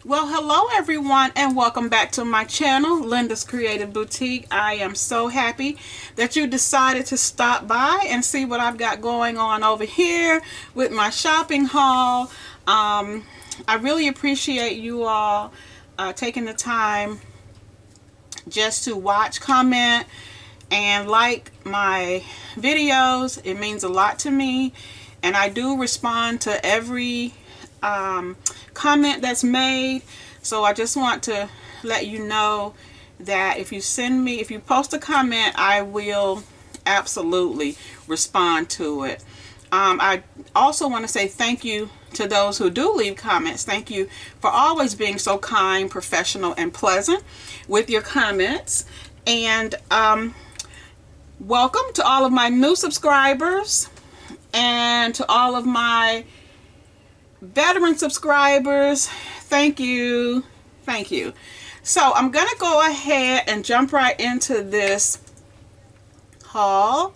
Well, hello everyone, and welcome back to my channel, Linda's Creative Boutique. I am so happy that you decided to stop by and see what I've got going on over here with my shopping haul. I really appreciate you all taking the time just to watch, comment, and like my videos. It means a lot to me, and I do respond to every comment that's made. So I just want to let you know that if you post a comment, I will absolutely respond to it. I also want to say thank you to those who do leave comments. Thank you for always being so kind, professional, and pleasant with your comments. And welcome to all of my new subscribers and to all of my veteran subscribers. Thank you. Thank you. So I'm going to go ahead and jump right into this haul.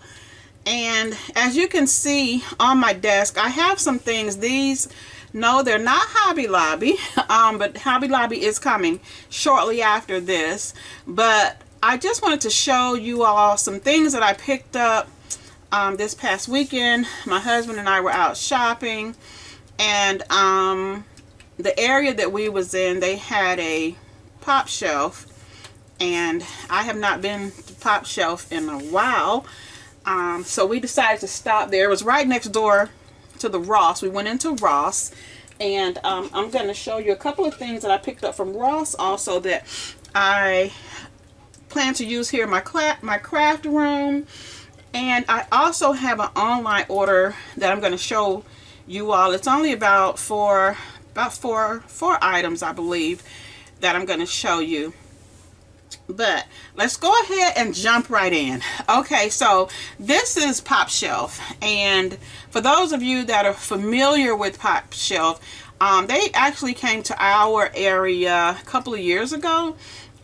And as you can see on my desk, I have some things. These, no, they're not Hobby Lobby, but Hobby Lobby is coming shortly after this. But I just wanted to show you all some things that I picked up this past weekend. My husband and I were out shopping, and the area that we was in, they had a pop shelf, and I have not been to pop shelf in a while. So we decided to stop there. It was right next door to the Ross. We went into Ross, and I'm going to show you a couple of things that I picked up from Ross also that I plan to use here in my craft room. And I also have an online order that I'm going to show you all. It's only about four items, I believe, that I'm going to show you. But let's go ahead and jump right in. Okay, so this is Pop Shelf, and for those of you that are familiar with Pop Shelf, they actually came to our area a couple of years ago,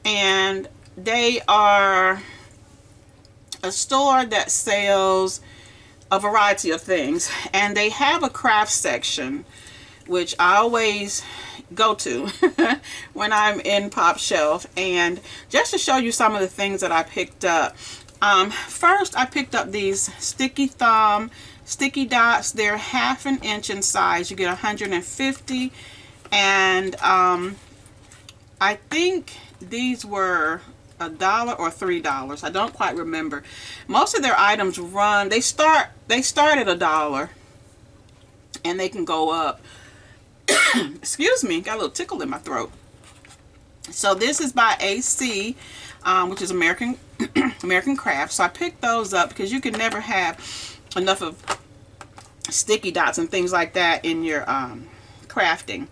and they are a store that sells a variety of things, and they have a craft section, which I always go to when I'm in Pop Shelf. And just to show you some of the things that I picked up, first I picked up these sticky dots. They're 1/2 inch in size. You get 150, and I think these were $1 or $3. I don't quite remember. Most of their items they start at $1, and they can go up. Excuse me, got a little tickle in my throat. So this is by AC, which is American Craft. So I picked those up because you can never have enough of sticky dots and things like that in your crafting.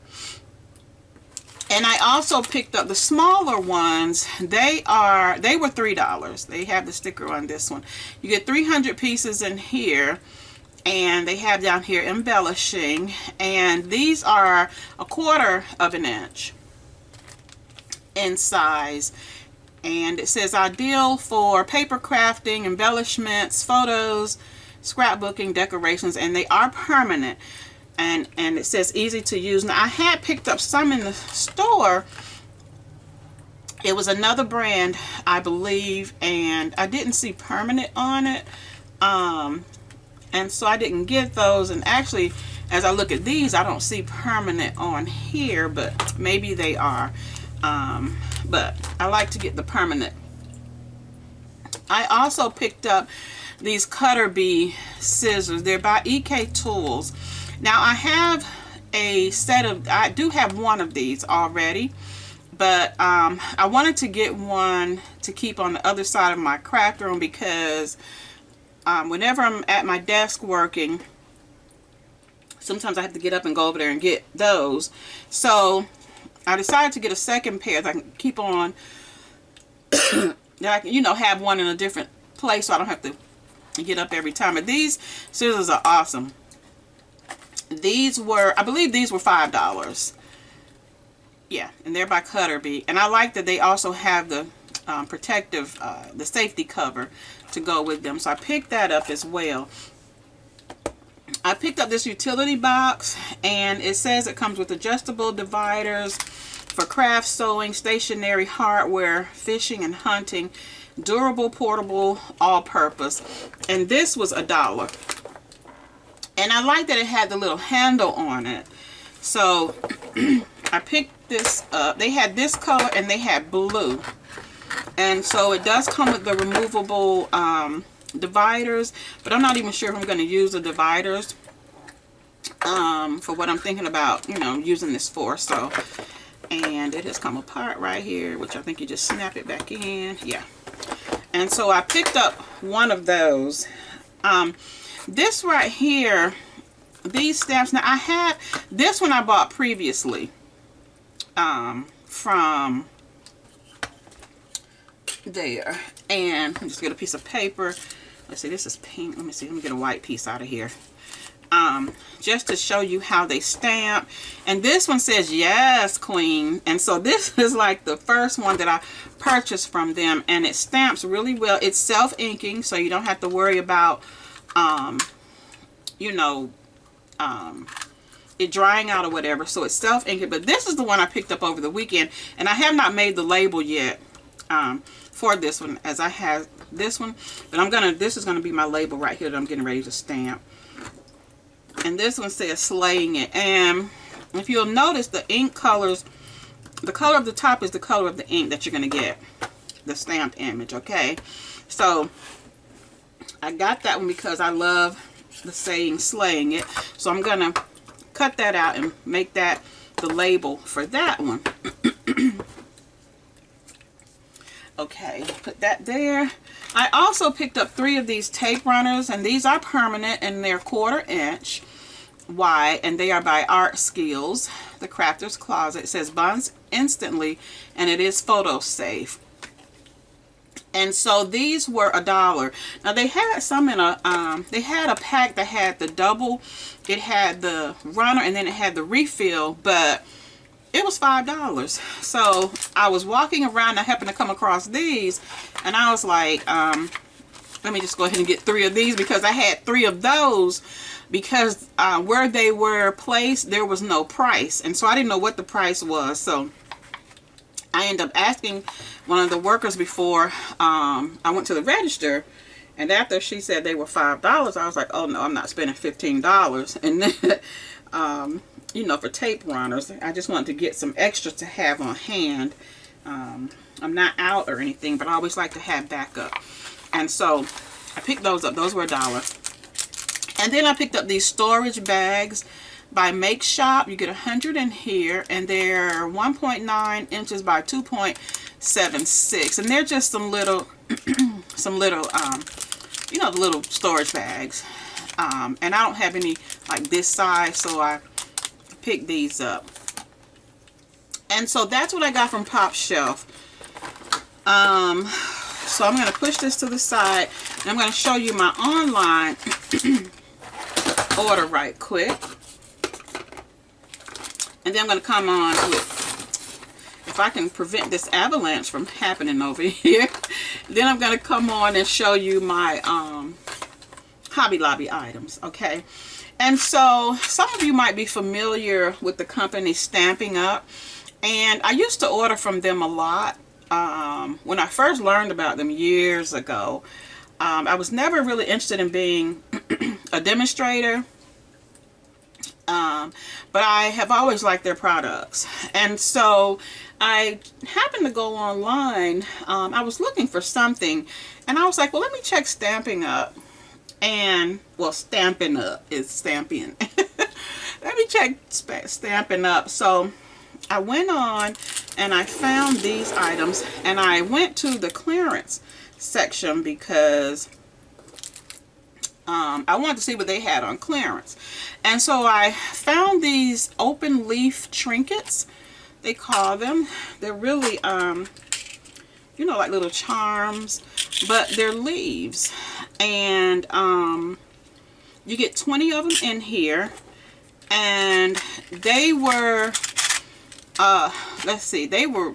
And I also picked up the smaller ones. They were $3. They have the sticker on this one. You get 300 pieces in here. And they have down here embellishing, and these are 1/4 inch in size, and it says ideal for paper crafting, embellishments, photos, scrapbooking, decorations, and they are permanent, and it says easy to use. Now I had picked up some in the store. It was another brand, I believe, and I didn't see permanent on it. And so I didn't get those. And actually, as I look at these, I don't see permanent on here, but maybe they are. But I like to get the permanent. I also picked up these cutter bee scissors. They're by EK Tools. Now I have I do have one of these already, but I wanted to get one to keep on the other side of my craft room because whenever I'm at my desk working, sometimes I have to get up and go over there and get those. So I decided to get a second pair that I can keep on, that I can, have one in a different place so I don't have to get up every time. But these scissors are awesome. I believe these were $5. Yeah, and they're by Cutter Bee. And I like that they also have the protective, the safety cover to go with them. So I picked that up as well. I picked up this utility box, and it says it comes with adjustable dividers, for craft sewing, stationery, hardware, fishing and hunting, durable, portable, all-purpose. And this was $1. And I like that it had the little handle on it. So I picked this up. They had this color and they had blue. And so it does come with the removable dividers, but I'm not even sure if I'm going to use the dividers for what I'm thinking about, you know, using this for. So, and it has come apart right here, which I think you just snap it back in. Yeah. And so I picked up one of those. This right here, these stamps. Now I had this one I bought previously from there. And let me just get a piece of paper. Let's see, this is pink. Let me see, let me get a white piece out of here. Just to show you how they stamp. And this one says, yes, queen. And so this is like the first one that I purchased from them. And it stamps really well. It's self-inking, so you don't have to worry about, you know, it drying out or whatever. So it's self-inking. But this is the one I picked up over the weekend. And I have not made the label yet for this one, as I have this one. But this is gonna be my label right here that I'm getting ready to stamp. And this one says slaying it. And if you'll notice, the ink colors, the color of the top is the color of the ink that you're going to get, the stamped image, okay? So I got that one because I love the saying slaying it. So I'm going to cut that out and make that the label for that one. Okay, put that there. I also picked up 3 of these tape runners, and these are permanent, and they're 1/4 inch wide, and they are by Art Skills, the Crafter's Closet. It says bonds instantly, and it is photo safe. And so these were $1. Now they had some in a they had a pack that had the double, it had the runner, and then it had the refill, but it was $5. So I was walking around, I happened to come across these, and I was like, let me just go ahead and get 3 of these, because I had 3 of those, because where they were placed, there was no price. And so I didn't know what the price was. So I ended up asking one of the workers before I went to the register, and after she said they were $5, I was like, oh no, I'm not spending $15. And then you know, for tape runners, I just wanted to get some extra to have on hand. I'm not out or anything, but I always like to have backup. And so I picked those up. Those were $1. And then I picked up these storage bags by Make Shop. You get 100 in here, and they're 1.9 inches by 2.76, and they're just some little you know, the little storage bags. And I don't have any like this size, so I picked these up. And so that's what I got from Pop Shelf. So I'm going to push this to the side, and I'm going to show you my online order right quick. And then I'm going to come on with, if I can prevent this avalanche from happening over here, then I'm going to come on and show you my Hobby Lobby items, okay? And so some of you might be familiar with the company Stampin' Up, and I used to order from them a lot. When I first learned about them years ago, I was never really interested in being a demonstrator, but I have always liked their products. And so I happened to go online. I was looking for something, and I was like, well, let me check Stampin' Up. And, well, Stampin' Up is Stampin'. Let me check Stampin' Up. So I went on and I found these items, and I went to the clearance section because I wanted to see what they had on clearance. And so I found these open leaf trinkets, they call them. They're really you know, like little charms, but they're leaves. And you get 20 of them in here, and they were let's see, they were,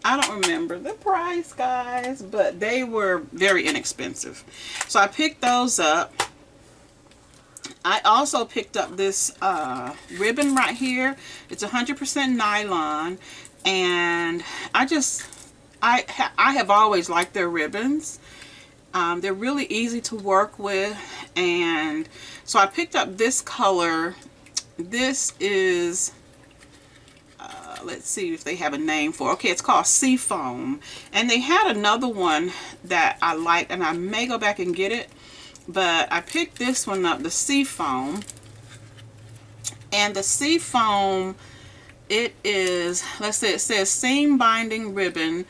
I don't remember the price, guys, but they were very inexpensive. So I picked those up. I also picked up this ribbon right here. It's 100% nylon, And I have always liked their ribbons. They're really easy to work with, and so I picked up this color. This is, let's see if they have a name for it. Okay, it's called Seafoam, and they had another one that I like, and I may go back and get it, but I picked this one up, the Seafoam. And the Seafoam, it is, let's say it says seam binding ribbon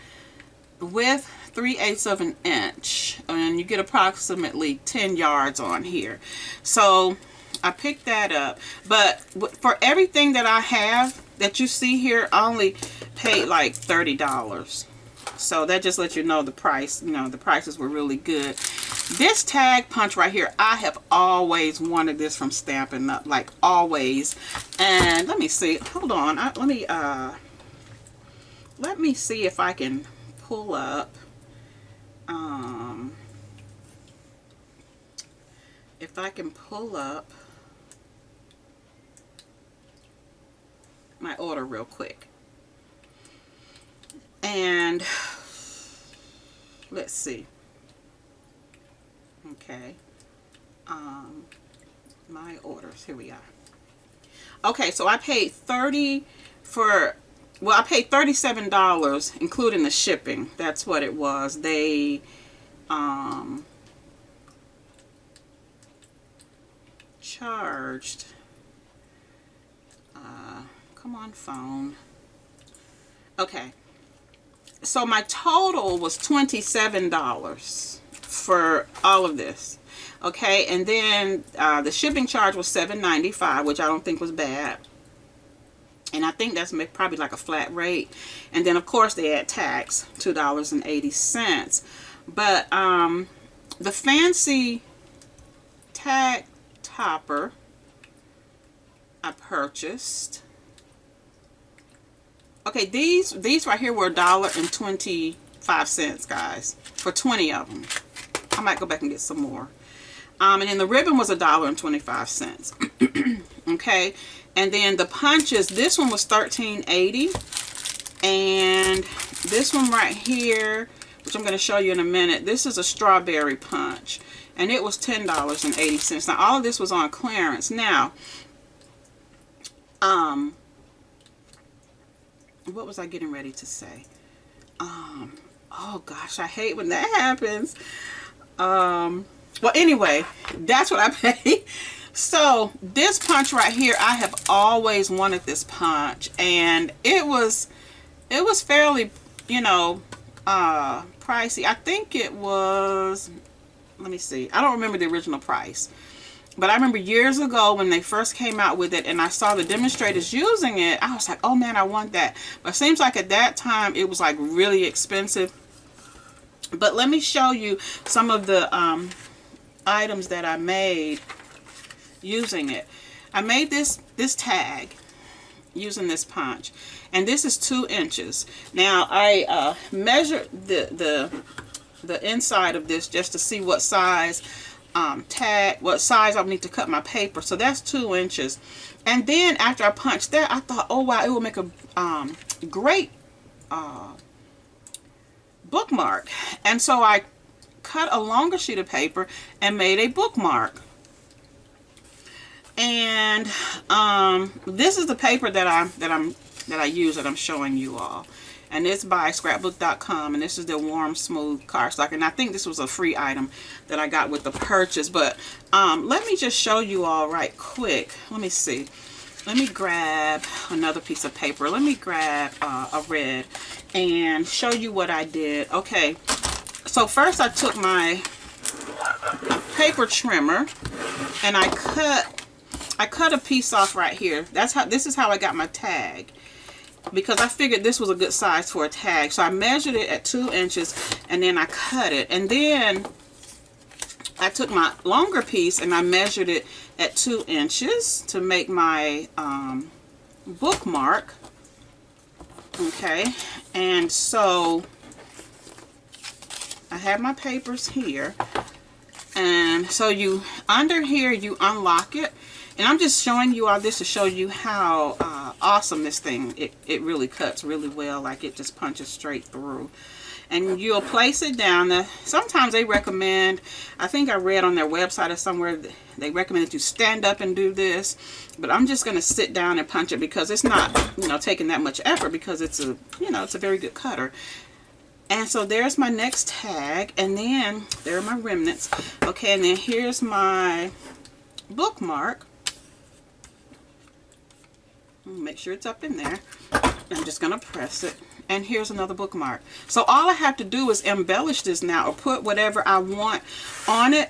with 3/8 of an inch, and you get approximately 10 yards on here. So I picked that up, but for everything that I have that you see here, I only paid like $30. So that just lets you know the price, you know, the prices were really good. This tag punch right here, I have always wanted this from Stampin' Up, like always. And let me see, hold on, let me see if I can pull up my order real quick. And let's see. Okay. My orders, here we are. Okay, so I paid I paid $37 including the shipping. That's what it was. They charged, come on phone. Okay, so my total was $27 for all of this. Okay, and then the shipping charge was $7.95, which I don't think was bad. And I think that's probably like a flat rate. And then of course they add tax, $2.80. But the fancy tag topper I purchased. Okay, these right here were $1.25, guys, for 20 of them. I might go back and get some more. And then the ribbon was $1.25. Okay, and then the punches, this one was $13.80, and this one right here, which I'm going to show you in a minute, this is a strawberry punch, and it was $10.80. Now all of this was on clearance. Now what was I getting ready to say? Oh gosh, I hate when that happens. Well, anyway, that's what I paid. So this punch right here, I have always wanted this punch, and it was fairly, you know, pricey. I think it was, let me see, I don't remember the original price, but I remember years ago when they first came out with it and I saw the demonstrators using it, I was like, oh man, I want that. But it seems like at that time it was like really expensive. But let me show you some of the items that I made using it. I made this tag using this punch, and this is 2 inches. Now I measured the inside of this just to see what size what size I need to cut my paper. So that's 2 inches. And then after I punched that, I thought, oh wow, it will make a great bookmark. And so I cut a longer sheet of paper and made a bookmark. And this is the paper that I use, that I'm showing you all, and it's by scrapbook.com, and this is the warm smooth cardstock, and I think this was a free item that I got with the purchase. But let me just show you all right quick. Let me see, let me grab another piece of paper. Let me grab a red and show you what I did. Okay, so first I took my paper trimmer and I cut a piece off right here. This is how I got my tag, because I figured this was a good size for a tag. So I measured it at 2 inches and then I cut it, and then I took my longer piece and I measured it at 2 inches to make my bookmark. Okay, and so I have my papers here, and so under here you unlock it, And I'm just showing you all this to show you how awesome this thing, it really cuts really well. Like it just punches straight through. And you'll place it down. Now, sometimes they recommend, I think I read on their website or somewhere, they recommend that you stand up and do this. But I'm just going to sit down and punch it because it's not, you know, taking that much effort, because it's a, you know, it's a very good cutter. And so there's my next tag, and then there are my remnants. Okay, and then here's my bookmark. Make sure it's up in there. I'm just going to press it. And here's another bookmark. So all I have to do is embellish this now, or put whatever I want on it.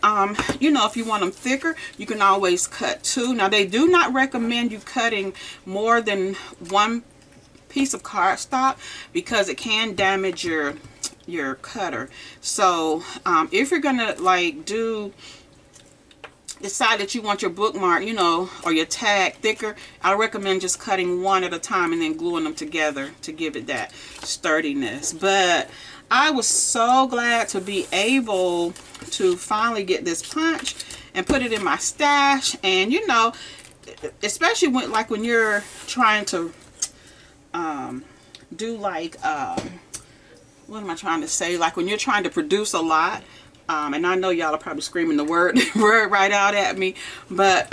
You know, if you want them thicker, you can always cut two. Now, they do not recommend you cutting more than one piece of cardstock, because it can damage your cutter. So if you're gonna like decide that you want your bookmark, you know, or your tag thicker, I recommend just cutting one at a time and then gluing them together to give it that sturdiness. But I was so glad to be able to finally get this punch and put it in my stash. And you know, especially when you're trying to do like what am I trying to say, like when you're trying to produce a lot, and I know y'all are probably screaming the word right out at me, but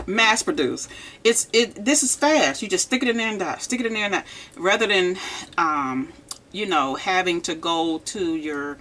mass produce, this is fast. You just stick it in there and dot, stick it in there and dot, rather than you know, having to go to your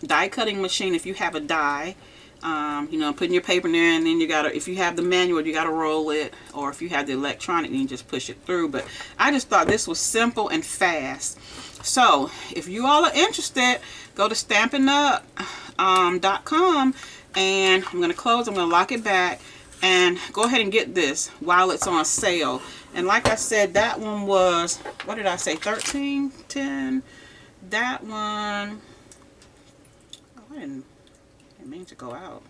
die cutting machine if you have a die. You know, putting your paper in there, and then you gotta, if you have the manual, you gotta roll it, or if you have the electronic, then you just push it through. But I just thought this was simple and fast. So if you all are interested, go to stampinup.com, and I'm gonna close, I'm gonna lock it back, and go ahead and get this while it's on sale. And like I said, that one was, what did I say, 13, 10, that one, oh, I didn't mean to go out.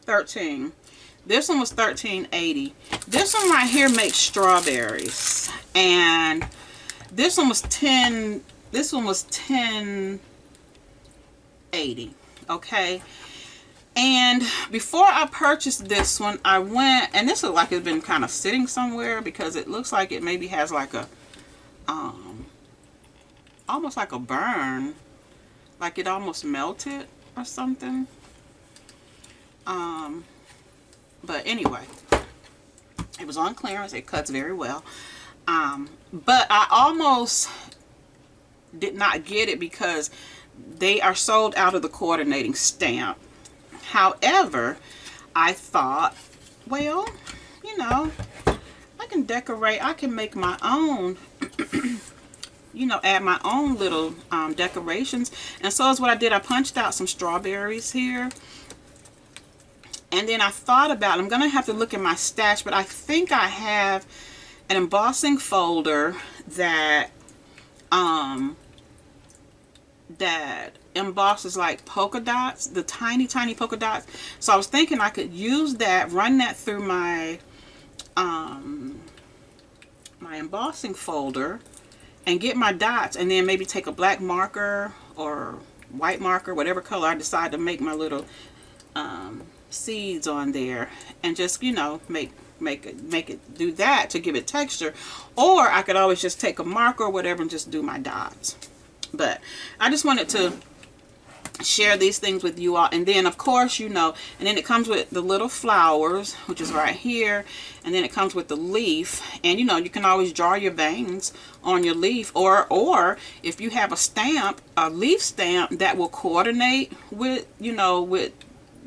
13. This one was $13.80. This one right here makes strawberries, and this one was $10. This one was $10.80. Okay. And before I purchased this one, I went, and this looks like it's been kind of sitting somewhere, because it looks like it maybe has like a almost like a burn, like it almost melted or something. But anyway, it was on clearance. It cuts very well. But I almost did not get it because they are sold out of the coordinating stamp. However, I thought, well, you know, I can decorate, I can make my own you know, add my own little decorations. And so is what I did. I punched out some strawberries here. And then I thought about, I'm going to have to look in my stash, but I think I have an embossing folder that that embosses like polka dots, the tiny polka dots. So I was thinking I could use that, run that through my my embossing folder, and get my dots, and then maybe take a black marker or white marker, whatever color I decide to make my little seeds on there, and just, you know, make it do that to give it texture. Or I could always just take a marker or whatever and just do my dots. But I just wanted to share these things with you all. And then of course, you know, and then it comes with the little flowers, which is right here, and then it comes with the leaf. And you know, you can always draw your veins on your leaf, or if you have a stamp, a leaf stamp that will coordinate with, you know, with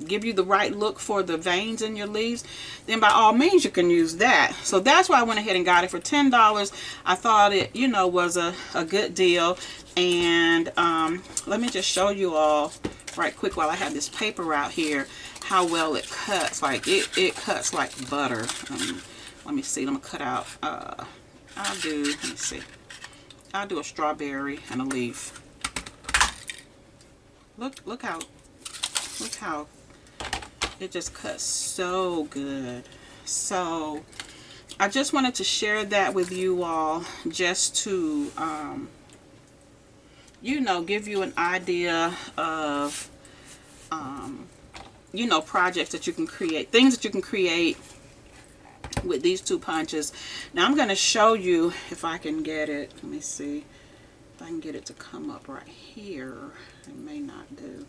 give you the right look for the veins in your leaves, then by all means you can use that. So that's why I went ahead and got it for $10. I thought it, you know, was a good deal. And let me just show you all right quick while I have this paper out here how well it cuts. Like it cuts like butter. Let me see, let me cut out let me see, I'll do a strawberry and a leaf. Look how it just cuts so good. So I just wanted to share that with you all, just to you know, give you an idea of you know, projects that you can create, things that you can create with these 2 punches. Now I'm going to show you if I can get it. Let me see if I can get it to come up right here. It may not do.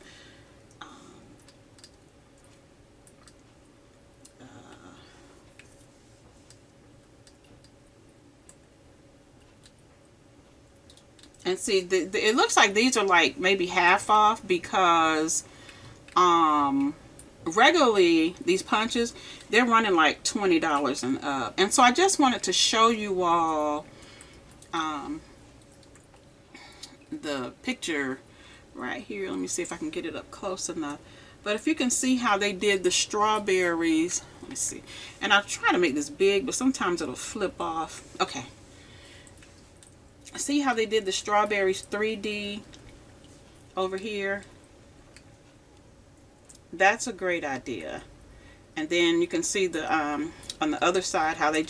And see, it looks like these are like maybe half off, because regularly these punches, they're running like $20 and up. And so I just wanted to show you all the picture right here. Let me see if I can get it up close enough. But if you can see how they did the strawberries, let me see. And I'll try to make this big, but sometimes it'll flip off. Okay. See how they did the strawberries 3D over here? That's a great idea. And then you can see the on the other side how they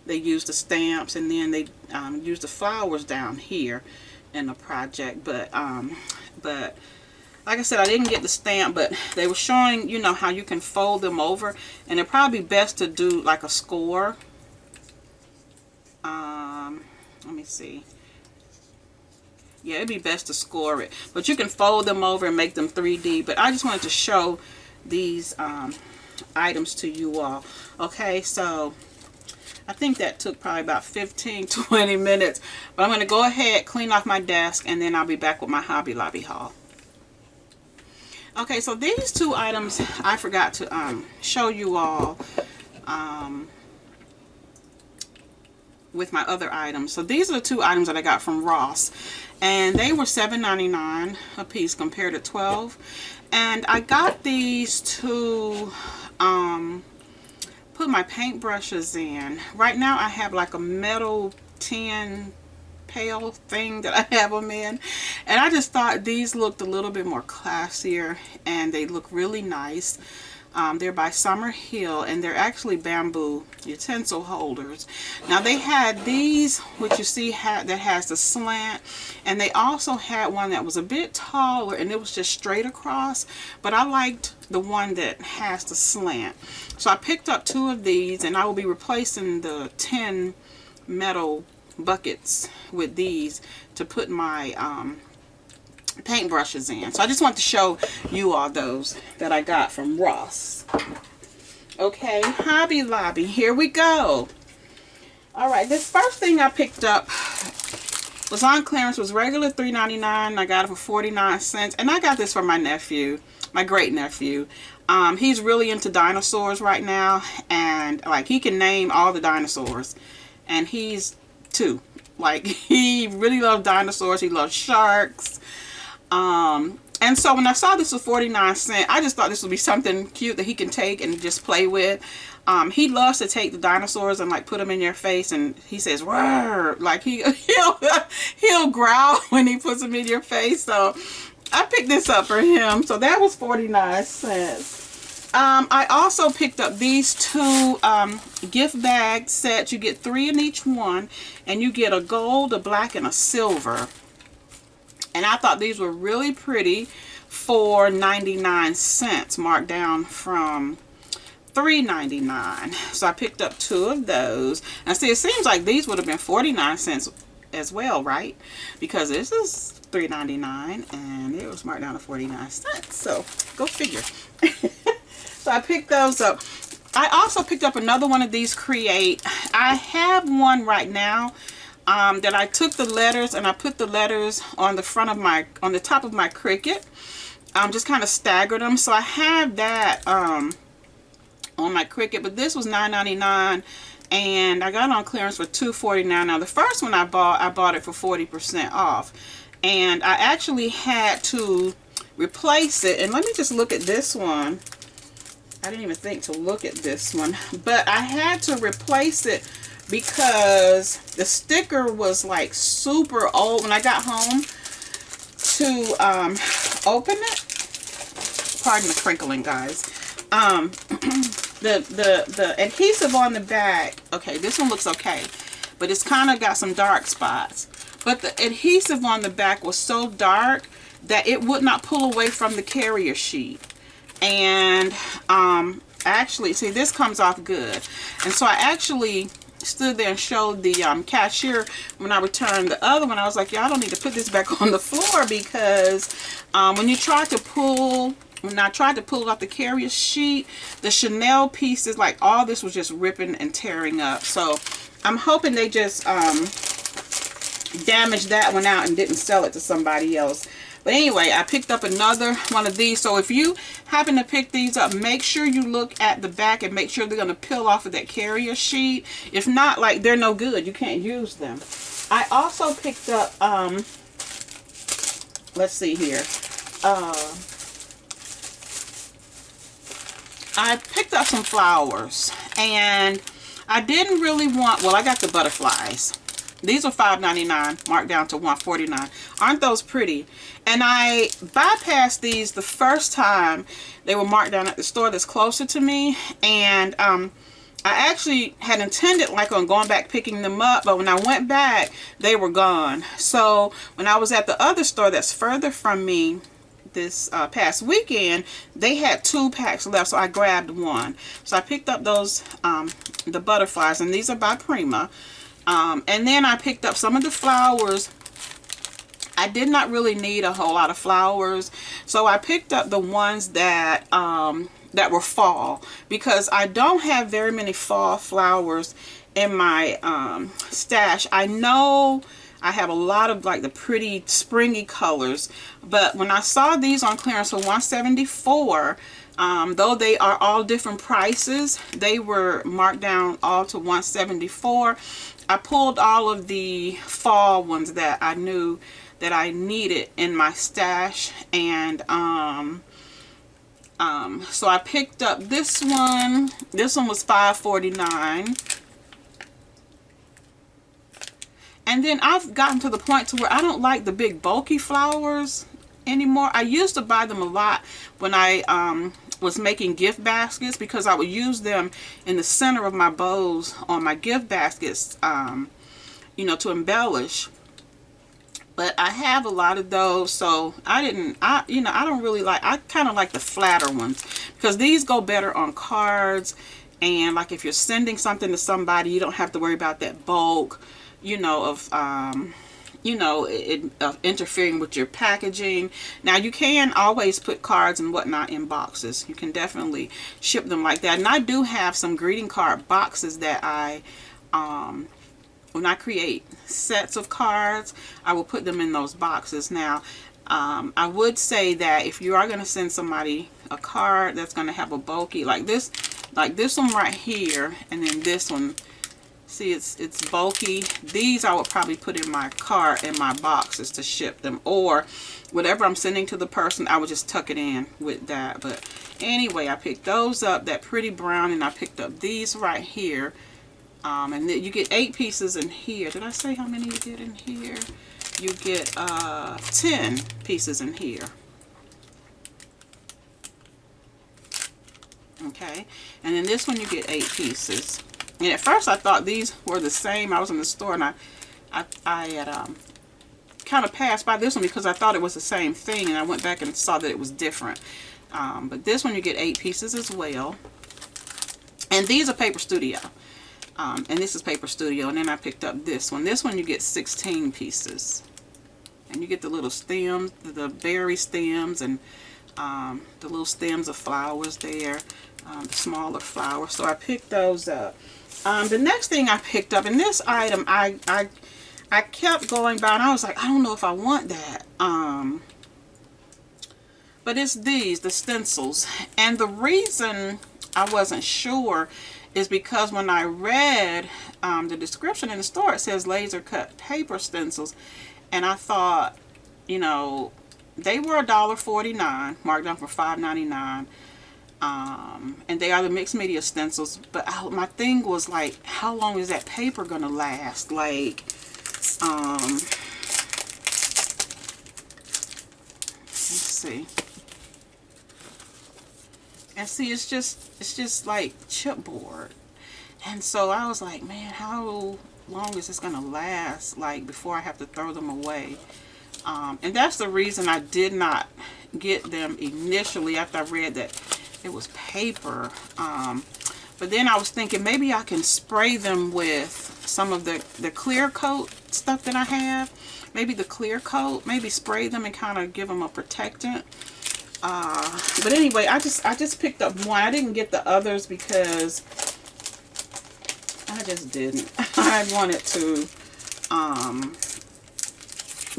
use the stamps, and then they use the flowers down here in the project. But like I said, I didn't get the stamp, but they were showing, you know, how you can fold them over, and it'd probably be best to do like a score. Let me see. Yeah, it'd be best to score it, but you can fold them over and make them 3D. But I just wanted to show these items to you all. Okay, so I think that took probably about 15-20 minutes, but I'm going to go ahead, clean off my desk, and then I'll be back with my Hobby Lobby haul. Okay, so these 2 items I forgot to show you all with my other items. So these are the 2 items that I got from Ross, and they were $7.99 a piece compared to $12. And I got these to put my paintbrushes in. Right now I have like a metal tin pail thing that I have them in, and I just thought these looked a little bit more classier, and they look really nice. They're by Summer Hill, and they're actually bamboo utensil holders. Now they had these, which you see that has the slant, and they also had one that was a bit taller, and it was just straight across, but I liked the one that has the slant. So I picked up 2 of these, and I will be replacing the tin metal buckets with these to put my paintbrushes in. So I just want to show you all those that I got from Ross. Okay, Hobby Lobby, here we go. Alright, this first thing I picked up was on clearance, was regular $3.99. I got it for 49 cents, and I got this for my nephew, my great nephew. He's really into dinosaurs right now, and like he can name all the dinosaurs, and he's 2. Like, he really loves dinosaurs. He loves sharks. And so when I saw this was 49 cents, I just thought this would be something cute that he can take and just play with. He loves to take the dinosaurs and like put them in your face, and he says "Roar," like he'll growl when he puts them in your face. So I picked this up for him. So that was 49 cents. I also picked up these 2 gift bag sets. You get 3 in each one, and you get a gold, a black, and a silver. And I thought these were really pretty for 99 cents, marked down from $3.99. So I picked up 2 of those. And see, it seems like these would have been 49 cents as well, right? Because this is $3.99 and it was marked down to 49 cents. So go figure. So I picked those up. I also picked up another one of these Create. I have one right now that I took the letters and I put the letters on the front of my, on the top of my Cricut. Just kind of staggered them. So I have that on my Cricut, but this was $9.99 and I got it on clearance for $2.49. Now the first one I bought it for 40% off, and I actually had to replace it. And let me just look at this one. I didn't even think to look at this one, but I had to replace it because the sticker was like super old when I got home to open it. Pardon the crinkling, guys. The adhesive on the back, okay, this one looks okay, but it's kind of got some dark spots. But the adhesive on the back was so dark that it would not pull away from the carrier sheet. And actually, see, this comes off good. And so I actually stood there and showed the cashier when I returned the other one. I was like, y'all don't need to put this back on the floor, because when I tried to pull it off the carrier sheet, the Chanel pieces, like all this was just ripping and tearing up. So I'm hoping they just damaged that one out and didn't sell it to somebody else. But anyway, I picked up another one of these. So if you happen to pick these up, make sure you look at the back and make sure they're going to peel off of that carrier sheet. If not, like, they're no good. You can't use them. I also picked up, let's see here. I picked up some flowers, and I didn't really want, well, I got the butterflies. These are $5.99, marked down to $1.49. Aren't those pretty? And I bypassed these the first time they were marked down at the store that's closer to me. And I actually had intended like on going back picking them up, but when I went back, they were gone. So when I was at the other store that's further from me this past weekend, they had 2 packs left, so I grabbed one. So I picked up those, the butterflies, and these are by Prima. And then I picked up some of the flowers. I did not really need a whole lot of flowers, so I picked up the ones that that were fall, because I don't have very many fall flowers in my stash. I know I have a lot of like the pretty springy colors, but when I saw these on clearance for $174, though they are all different prices, they were marked down all to $174. I pulled all of the fall ones that I knew that I needed in my stash, and so I picked up this one. This one was $5.49. And then I've gotten to the point to where I don't like the big bulky flowers anymore. I used to buy them a lot when I was making gift baskets, because I would use them in the center of my bows on my gift baskets, you know, to embellish. But I have a lot of those, so you know, I don't really like, I kind of like the flatter ones, because these go better on cards. And like if you're sending something to somebody, you don't have to worry about that bulk, you know, of you know, of interfering with your packaging. Now you can always put cards and whatnot in boxes. You can definitely ship them like that. And I do have some greeting card boxes that I when I create sets of cards, I will put them in those boxes. Now I would say that if you are going to send somebody a card that's going to have a bulky, like this one right here, and then this one, see, it's bulky. These I would probably put in my cart, in my boxes to ship them, or whatever I'm sending to the person, I would just tuck it in with that. But anyway, I picked those up, that pretty brown, and I picked up these right here. And then you get 8 pieces in here. Did I say how many you get in here? You get 10 pieces in here. Okay, and then this one you get 8 pieces. And at first I thought these were the same. I was in the store and I had kind of passed by this one because I thought it was the same thing, and I went back and saw that it was different. But this one you get 8 pieces as well. And these are Paper Studio. And this is Paper Studio. And then I picked up this one. This one you get 16 pieces. And you get the little stems, the berry stems, and the little stems of flowers there. The smaller flowers. So I picked those up. The next thing I picked up, and this item I kept going by and I was like, I don't know if I want that. But it's these, the stencils. And the reason I wasn't sure is because when I read the description in the store, it says laser cut paper stencils. And I thought, you know, they were $1.49, marked down for $5.99. And they are the mixed media stencils. But my thing was like, how long is that paper going to last? Like, let's see. And see, it's just like chipboard. And so I was like, man, how long is this gonna last, like, before I have to throw them away? And that's the reason I did not get them initially, after I read that it was paper. But then I was thinking maybe I can spray them with some of the clear coat stuff that I have. Maybe the clear coat, maybe spray them and kind of give them a protectant. But anyway, I just picked up one. I didn't get the others because I just didn't. I wanted to,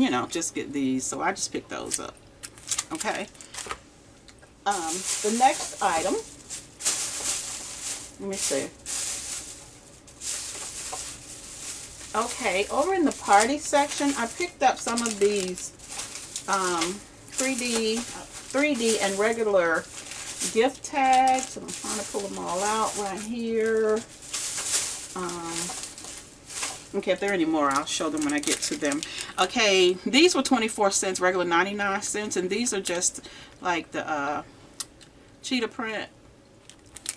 you know, just get these. So I just picked those up. Okay. The next item, let me see. Okay, over in the party section, I picked up some of these 3D and regular gift tags, and I'm trying to pull them all out right here. Okay, if there are any more, I'll show them when I get to them. Okay, these were 24 cents, regular 99 cents, and these are just like the cheetah print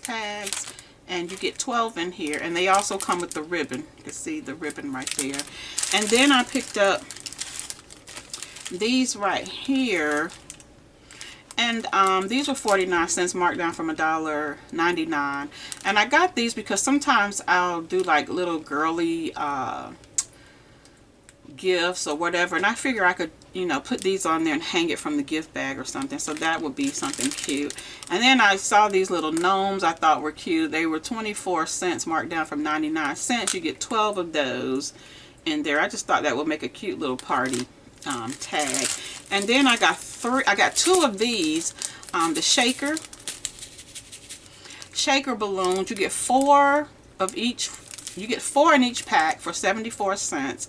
tags, and you get 12 in here, and they also come with the ribbon. You can see the ribbon right there. And then I picked up these right here, and these were 49 cents, marked down from $1.99. And I got these because sometimes I'll do like little girly gifts or whatever, and I figure I could, you know, put these on there and hang it from the gift bag or something. So that would be something cute. And then I saw these little gnomes I thought were cute. They were 24 cents, marked down from 99 cents. You get 12 of those in there. I just thought that would make a cute little party tag. And then I got two of these, the shaker balloons. You get 4 of each. You get 4 in each pack for 74 cents.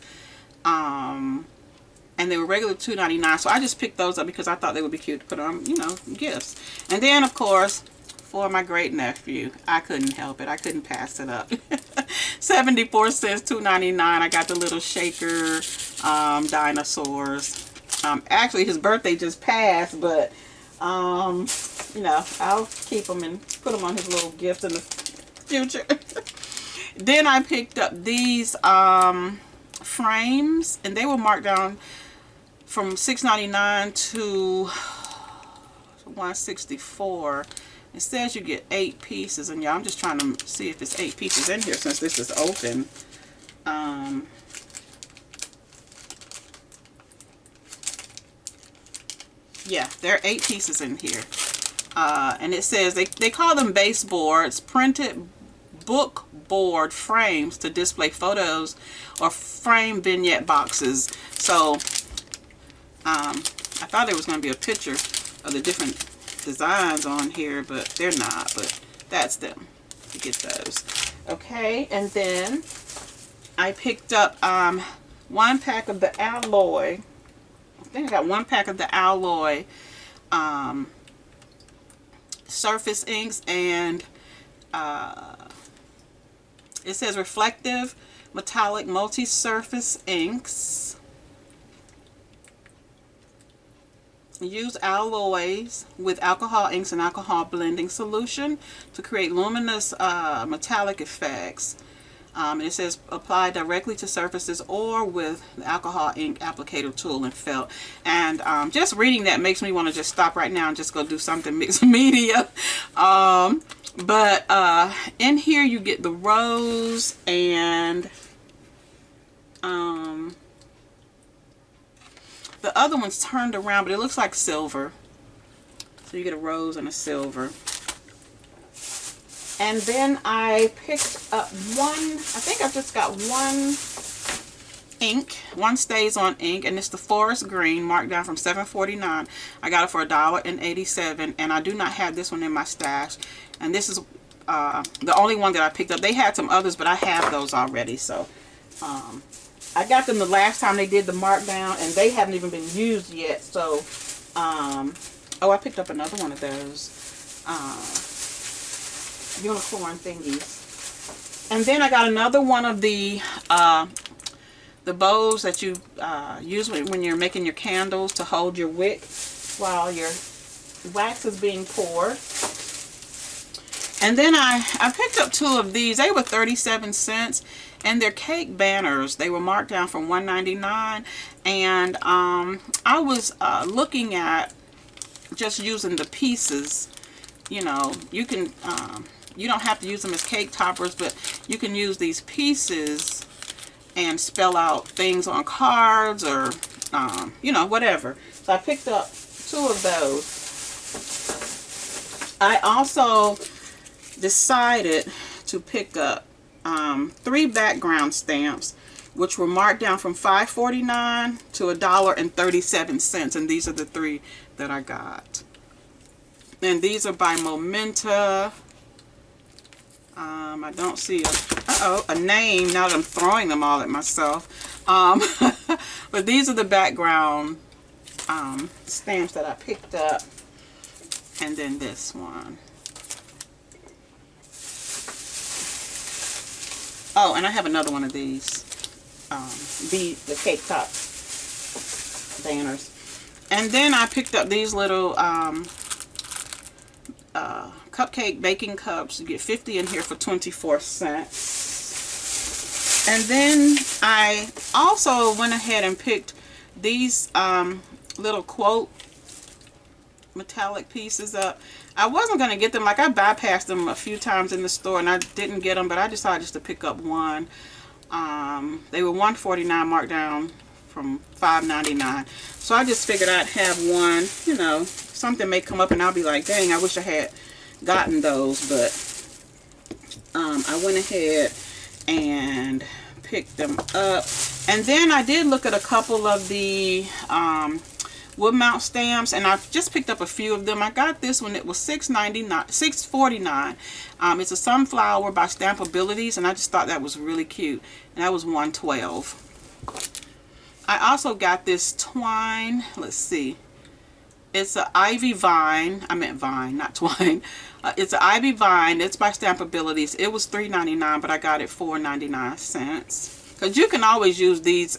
And they were regular $2.99, so I just picked those up because I thought they would be cute to put on, you know, gifts. And then, of course, for my great nephew, I couldn't help it. I couldn't pass it up. 74 cents, $2.99. I got the little shaker dinosaurs. Actually, his birthday just passed, but you know, I'll keep them and put them on his little gifts in the future. Then I picked up these frames, and they were marked down from $6.99 to $1.64. It says you get 8 pieces, and yeah, I'm just trying to see if it's 8 pieces in here since this is open. Yeah, there are 8 pieces in here. And it says they call them baseboards, printed book board frames to display photos or frame vignette boxes. So I thought there was going to be a picture of the different designs on here, but they're not. But that's them. You get those. Okay, and then I picked up 1 pack of the alloy. I think I got 1 pack of the alloy surface inks, and it says reflective metallic multi-surface inks. Use alloys with alcohol inks and alcohol blending solution to create luminous metallic effects. And it says apply directly to surfaces or with the alcohol ink applicator tool and felt. And just reading that makes me want to just stop right now and just go do something mixed media. But in here you get the rose and the other one's turned around, but it looks like silver. So you get a rose and a silver. And then I picked up I think I just got 1 ink, 1 Stays On ink, and it's the forest green, marked down from $7.49. I got it for $1.87, and I do not have this one in my stash. And this is the only one that I picked up. They had some others, but I have those already. So I got them the last time they did the markdown, and they haven't even been used yet. So oh, I picked up another one of those unicorn thingies. And then I got another one of the bows that you use when you're making your candles to hold your wick while your wax is being poured. And then I picked up 2 of these. They were 37 cents. And they're cake banners. They were marked down from $1.99. And I was looking at just using the pieces. You know, you can, you don't have to use them as cake toppers, but you can use these pieces and spell out things on cards or, you know, whatever. So I picked up 2 of those. I also decided to pick up 3 background stamps, which were marked down from $5.49 to $1.37, and these are the 3 that I got. And these are by Momenta. I don't see a name now that I'm throwing them all at myself. But these are the background stamps that I picked up. And then this one. Oh, and I have another one of these. The cake top banners. And then I picked up these little cupcake baking cups. You get 50 in here for 24 cents. And then I also went ahead and picked these little quote metallic pieces up. I wasn't going to get them. Like, I bypassed them a few times in the store and I didn't get them, but I decided just to pick up one. They were $1.49 marked down from $5.99. So I just figured I'd have one. You know, something may come up and I'll be like, dang, I wish I had gotten those. But I went ahead and picked them up. And then I did look at a couple of the wood mount stamps, and I just picked up a few of them. I got this one. It was $6.49. It's a sunflower by Stampabilities, and I just thought that was really cute. And that was $1.12. I also got this twine. Let's see. It's an ivy vine. I meant vine, not twine. It's an ivy vine. It's by Stampabilities. It was $3.99, but I got it $4.99. Because you can always use these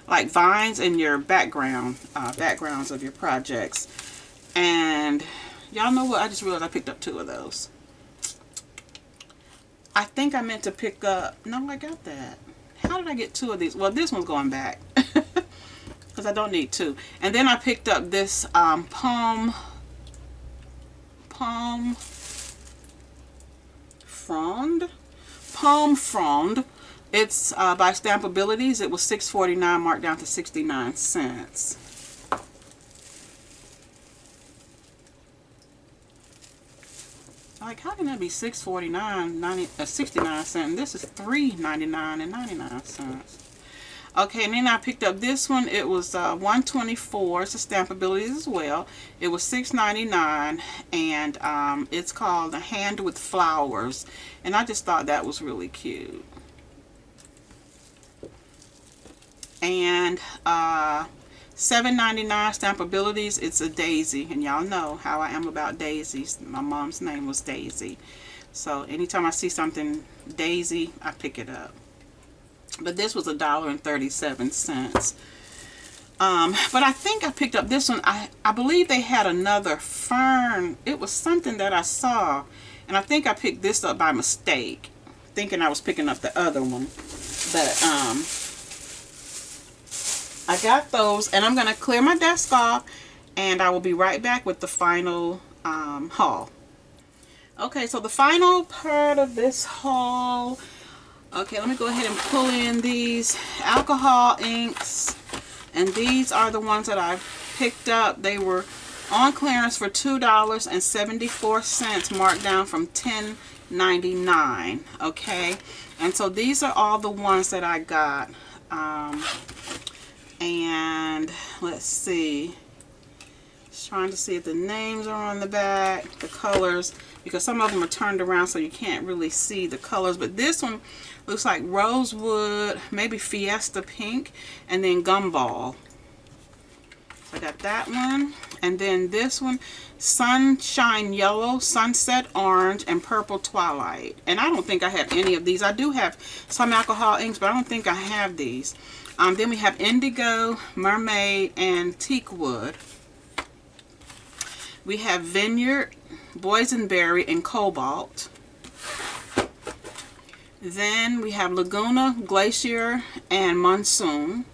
like vines in your backgrounds of your projects. And y'all know what? I just realized I picked up 2 of those. I think I meant to pick up... No, I got that. How did I get 2 of these? Well, this one's going back. Because I don't need 2. And then I picked up this palm frond. It's by Stampabilities. It was $6.49 marked down to 69 cents. Like, how can that be $6.49, 69 cents? And this is $3.99 and 99 cents. Okay, and then I picked up this one. It was $1.24. It's a Stampabilities as well. It was $6.99, and it's called A Hand with Flowers. And I just thought that was really cute. And $7.99 Stampabilities. It's a daisy, and y'all know how I am about daisies. My mom's name was Daisy, so anytime I see something daisy, I pick it up. But this was $1.37. But I think I picked up this one. I believe they had another fern. It was something that I saw, and I think I picked this up by mistake, thinking I was picking up the other one. But I got those, and I'm going to clear my desk off, and I will be right back with the final haul. Okay, so the final part of this haul. Okay, let me go ahead and pull in these alcohol inks, and these are the ones that I picked up. They were on clearance for $2.74, marked down from $10.99. Okay, and so these are all the ones that I got. And let's see, just trying to see if the names are on the back, the colors, because some of them are turned around so you can't really see the colors. But this one looks like rosewood, maybe Fiesta pink, and then gumball. So I got that one. And then this one, sunshine yellow, sunset orange, and purple twilight. And I don't think I have any of these. I do have some alcohol inks, but I don't think I have these. Then we have indigo, mermaid, and teak wood. We have vineyard, boysenberry, and cobalt. Then we have Laguna, Glacier, and Monsoon.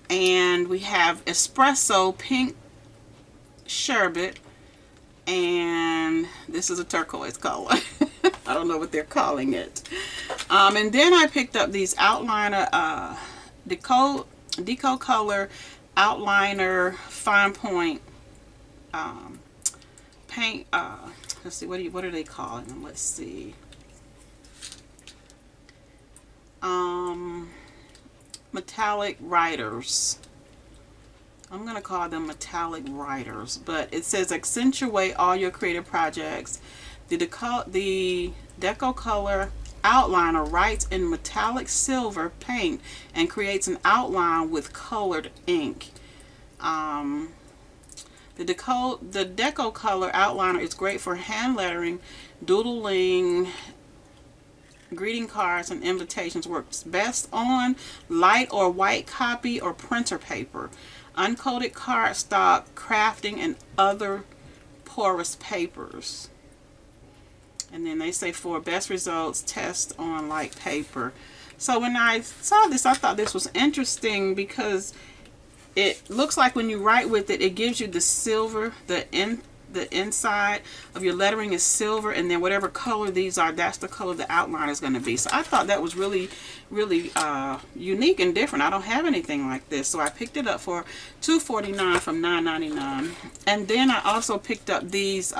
And we have Espresso, Pink Sherbet, and this is a turquoise color. I don't know what they're calling it. And then I picked up these outliner, Deco Color outliner fine point paint. Let's see, what are they calling them? Let's see. Metallic Writers. I'm going to call them metallic writers, but it says accentuate all your creative projects. The Deco Color outliner writes in metallic silver paint and creates an outline with colored ink. The Deco Color outliner is great for hand lettering, doodling, greeting cards, and invitations. Works best on light or white copy or printer paper, uncoated cardstock, crafting, and other porous papers. And then they say for best results, test on light paper. So when I saw this, I thought this was interesting because it looks like when you write with it, it gives you the silver, the inside of your lettering is silver, and then whatever color these are, that's the color the outline is going to be. So I thought that was really unique and different. I don't have anything like this, so I picked it up for $2.49 from $9.99. And then I also picked up these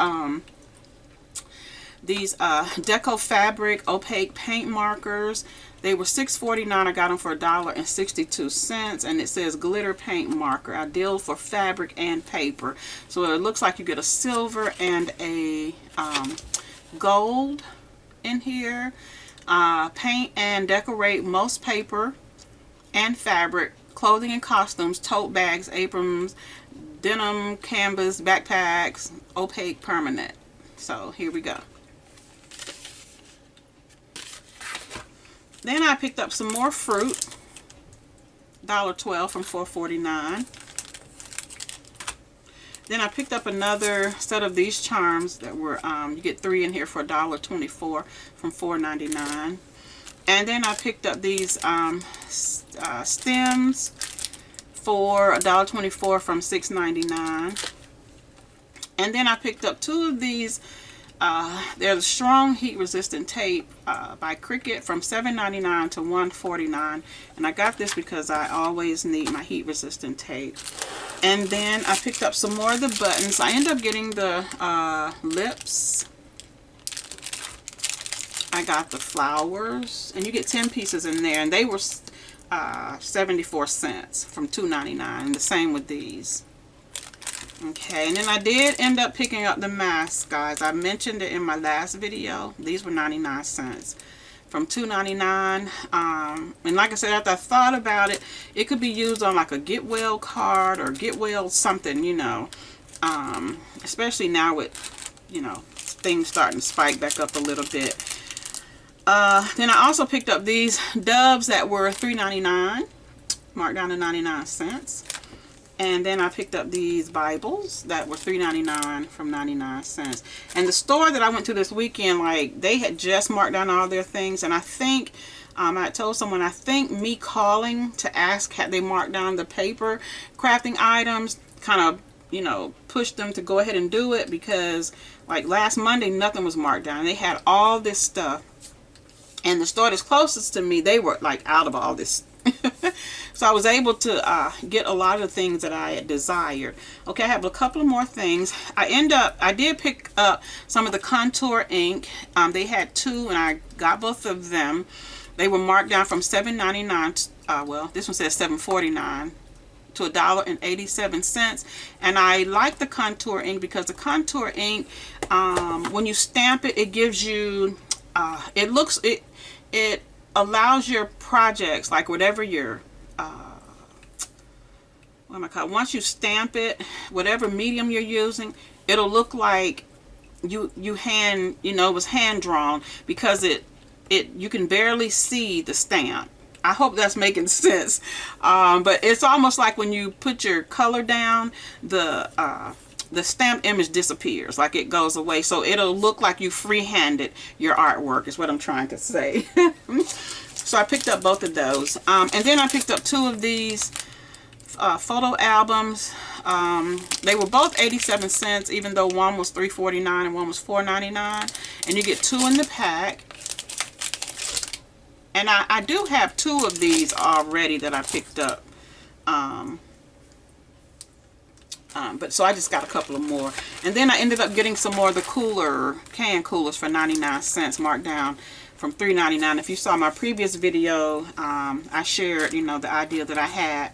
Deco Fabric opaque paint markers. They were $6.49. I got them for $1.62, and it says glitter paint marker, ideal for fabric and paper. So it looks like you get a silver and a gold in here. Paint and decorate most paper and fabric, clothing and costumes, tote bags, aprons, denim, canvas, backpacks, opaque permanent. So here we go. Then I picked up some more fruit, $1.12 from $4.49. Then I picked up another set of these charms that were, you get 3 in here for $1.24 from $4.99. And then I picked up these stems for $1.24 from $6.99. And then I picked up 2 of these. They're the strong heat resistant tape by Cricut from $7.99 to $1.49, and I got this because I always need my heat resistant tape. And then I picked up some more of the buttons. I ended up getting the lips. I got the flowers, and you get 10 pieces in there, and they were 74 cents from $2.99, and the same with these. Okay, and then I did end up picking up the mask, guys. I mentioned it in my last video. These were 99 cents from $2.99. And like I said, after I thought about it, it could be used on like a get well card or get well something, you know. Especially now with, you know, things starting to spike back up a little bit. Then I also picked up these doves that were $3.99, marked down to 99 cents. And then I picked up these Bibles that were $3.99 from 99 cents. And the store that I went to this weekend, like, they had just marked down all their things. And I think, I told someone, I think me calling to ask had they marked down the paper crafting items kind of, you know, pushed them to go ahead and do it. Because, like, last Monday, nothing was marked down. They had all this stuff. And the store that's closest to me, they were, like, out of all this so I was able to get a lot of the things that I had desired. Okay, I have a couple of more things. I did pick up some of the contour ink. They had 2, and I got both of them. They were marked down from $7.99. Well, this one says $7.49 to $1.87. And I like the contour ink because the contour ink, when you stamp it, it gives you, it allows your projects, like whatever your once you stamp it, whatever medium you're using, it'll look like you was hand drawn, because you can barely see the stamp. I hope that's making sense. But it's almost like when you put your color down, the the stamped image disappears, like it goes away. So it'll look like you free-handed your artwork is what I'm trying to say. So I picked up both of those. And then I picked up 2 of these photo albums. They were both 87 cents, even though one was $3.49 and one was $4.99. And you get 2 in the pack. And I do have 2 of these already that I picked up. But so I just got a couple of more. And then I ended up getting some more of the can coolers for 99 cents, marked down from $3.99. If you saw my previous video, I shared, you know, the idea that I had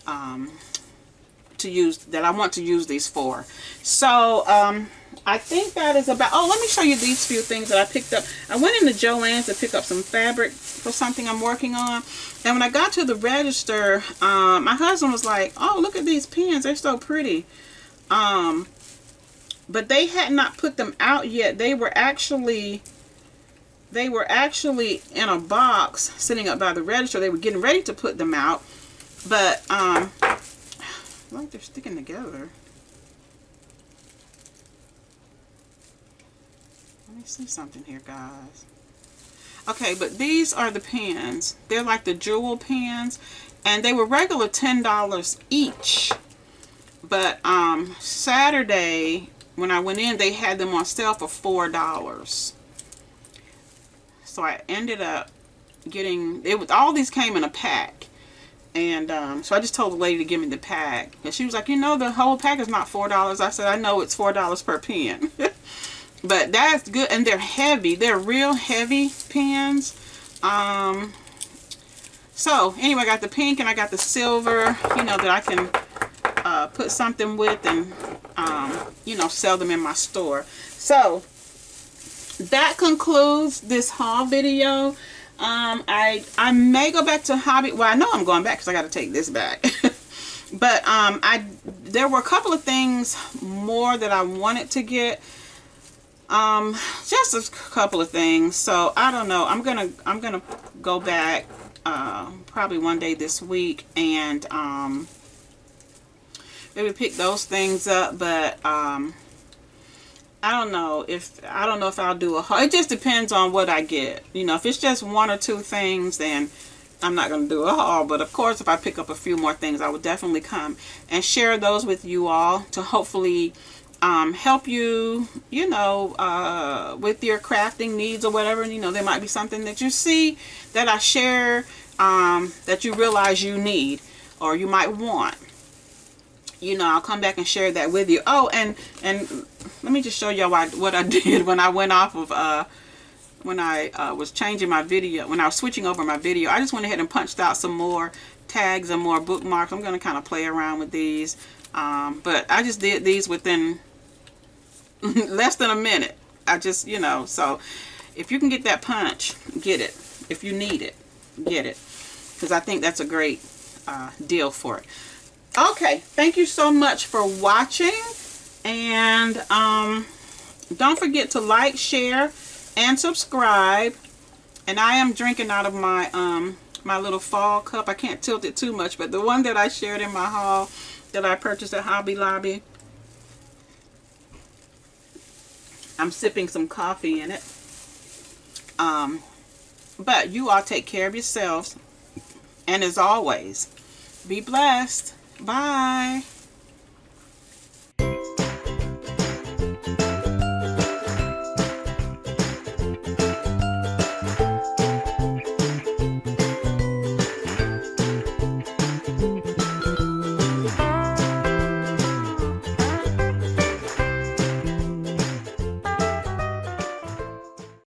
that I want to use these for. So I think that is about, oh, let me show you these few things that I picked up. I went into Joann's to pick up some fabric for something I'm working on. And when I got to the register, my husband was like, oh, look at these pins. They're so pretty. But they had not put them out yet. They were actually in a box sitting up by the register. They were getting ready to put them out. But, like they're sticking together. Let me see something here, guys. Okay, but these are the pins. They're like the jewel pins, and they were regular $10 each. But Saturday, when I went in, they had them on sale for $4. So I ended up getting all these came in a pack. And so I just told the lady to give me the pack. And she was like, you know, the whole pack is not $4. I said, I know it's $4 per pen. But that's good. And they're heavy. They're real heavy pens. So anyway, I got the pink and I got the silver, you know, that I can put something with and, you know, sell them in my store. So that concludes this haul video. I may go back to hobby. Well, I know I'm going back because I got to take this back. But there were a couple of things more that I wanted to get. Just a couple of things. So I don't know. I'm gonna go back probably one day this week and maybe pick those things up. But I don't know if I'll do a haul. It just depends on what I get. You know, if it's just 1 or 2 things, then I'm not going to do a haul. But of course, if I pick up a few more things, I will definitely come and share those with you all to hopefully help you, you know, with your crafting needs or whatever. You know, there might be something that you see that I share that you realize you need or you might want. You know, I'll come back and share that with you. Oh, and let me just show y'all what I did when I went off of, when I was changing my video, when I was switching over my video. I just went ahead and punched out some more tags and more bookmarks. I'm going to kind of play around with these. But I just did these within less than a minute. I just, you know, so if you can get that punch, get it. If you need it, get it. Because I think that's a great deal for it. Okay, thank you so much for watching, and don't forget to like, share, and subscribe. And I am drinking out of my my little fall cup. I can't tilt it too much, but the one that I shared in my haul that I purchased at Hobby Lobby, I'm sipping some coffee in it. But you all take care of yourselves, and as always, be blessed. Bye.